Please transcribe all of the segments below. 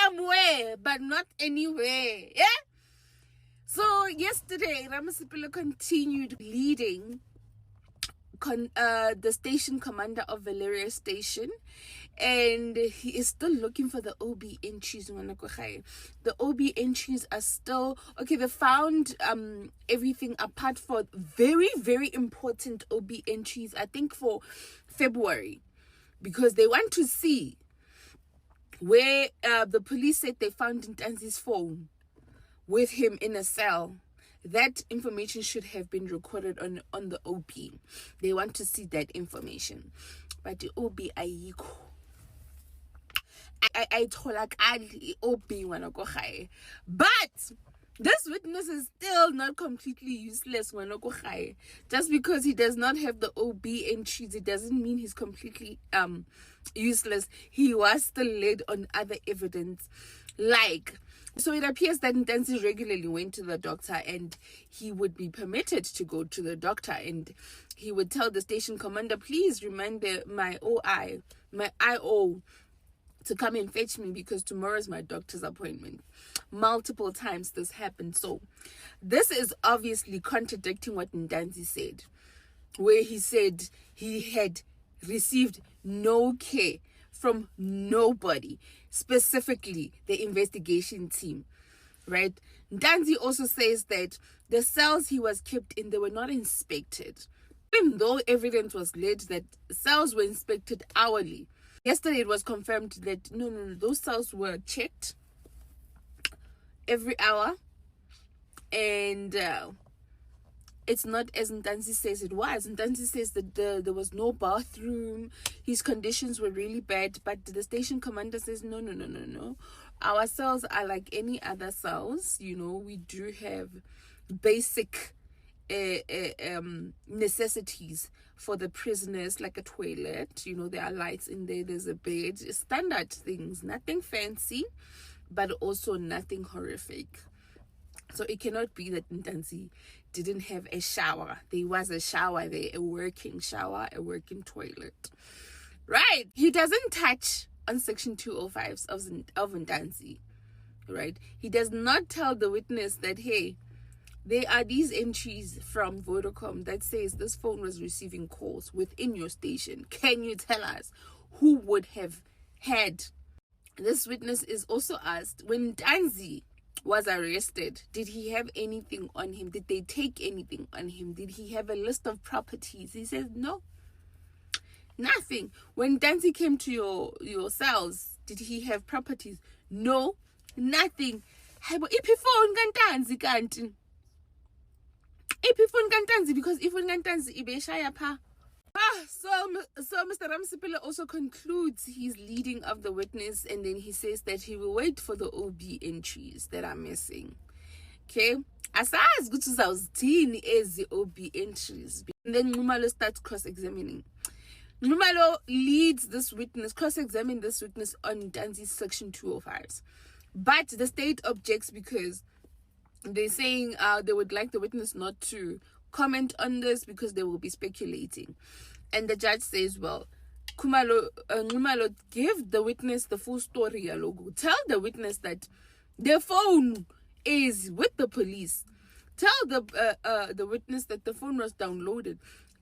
somewhere, but not anywhere. Yeah? So yesterday, Ramasipilo continued leading the station commander of Valeria Station, and he is still looking for the OB entries. The OB entries are still okay. They found everything apart for very, very important OB entries, I think for February, because they want to see where the police said they found Ntanzi's phone with him in a cell. That information should have been recorded on the OP. They want to see that information. But the OB ayikho. I told like I OB wanna go high. But this witness is still not completely useless when high. Just because he does not have the OB entries, it doesn't mean he's completely useless. He was still led on other evidence. So it appears that Ntanzi regularly went to the doctor, and he would be permitted to go to the doctor, and he would tell the station commander, please remind my IO to come and fetch me because tomorrow is my doctor's appointment. Multiple times this happened. So this is obviously contradicting what Ntanzi said, where he said he had received no care from nobody, specifically the investigation team, right? Ntanzi also says that the cells he was kept in, they were not inspected, even though evidence was laid that cells were inspected hourly. Yesterday it was confirmed that no, those cells were checked every hour, and it's not as Ntanzi says it was. Ntanzi says that there was no bathroom, his conditions were really bad, but the station commander says no. Our cells are like any other cells. We do have basic necessities for the prisoners, like a toilet. There are lights in there, there's a bed, standard things, nothing fancy, but also nothing horrific. So it cannot be that Ntanzi didn't have a shower. There was a shower there, a working shower, a working toilet. Right? He doesn't touch on Section 205 of Ntanzi. Right? He does not tell the witness that, hey, there are these entries from Vodacom that says this phone was receiving calls within your station. Can you tell us who would have had? This witness is also asked, when Ntanzi was arrested, did he have anything on him? Did they take anything on him? Did he have a list of properties? He says no, nothing. When Ntanzi came to your cells, did he have properties? No, nothing. Because if Ntanzi ibeshaya pa. So Mr. Ramsipile also concludes his leading of the witness, and then he says that he will wait for the OB entries that are missing. Okay? Asazi ukuthi uzawuzithini ezi OB entries. And then Ngumalo starts cross-examining. Ngumalo leads this witness, cross-examine this witness on Ntanzi's Section 205s. But the state objects because they're saying they would like the witness not to comment on this because they will be speculating. And the judge says, well, Ngumalo, give the witness the full story. Tell the witness that their phone is with the police. Tell the witness that the phone was downloaded.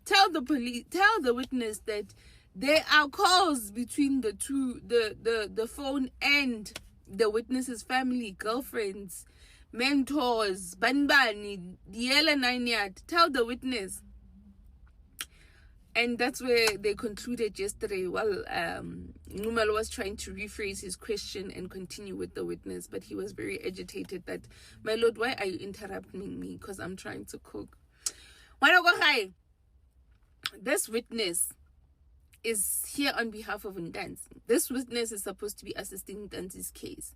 Tell the witness that there are calls between the two, the phone and the witness's family, girlfriends, mentors, banbani, diela 9 tell the witness. And that's where they concluded yesterday. Well, Ngumalo was trying to rephrase his question and continue with the witness, but he was very agitated that, my lord, why are you interrupting me? Because I'm trying to cook. This witness is here on behalf of Ntanzi. This witness is supposed to be assisting Ntanzi's case.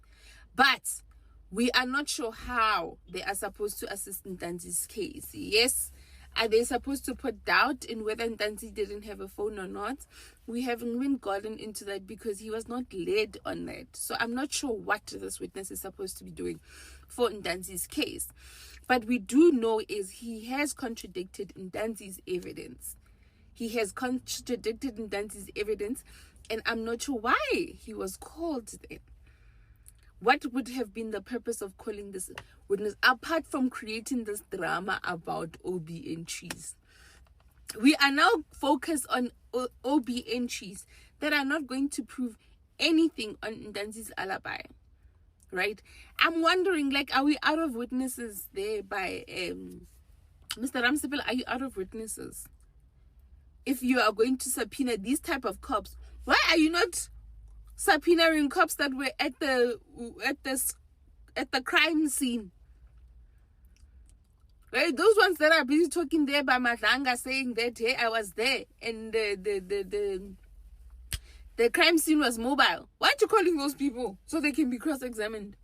But we are not sure how they are supposed to assist Ntanzi's case. Yes, are they supposed to put doubt in whether Ntanzi didn't have a phone or not? We haven't even gotten into that because he was not led on that. So I'm not sure what this witness is supposed to be doing for Ntanzi's case. But we do know is he has contradicted Ntanzi's evidence. He has contradicted Ntanzi's evidence, and I'm not sure why he was called there. what would have been the purpose of calling this witness apart from creating this drama about OB entries? We are now focused on OB entries that are not going to prove anything on Ndanzi's alibi, right? I'm wondering, like, are we out of witnesses there by Mr. Ramsipil? Are you out of witnesses? If you are going to subpoena these type of cops, why are you not subpoenaing cops that were at the crime scene? Right, those ones that are busy talking there by Madanga saying that, hey, I was there and the crime scene was mobile. Why aren't you calling those people so they can be cross-examined?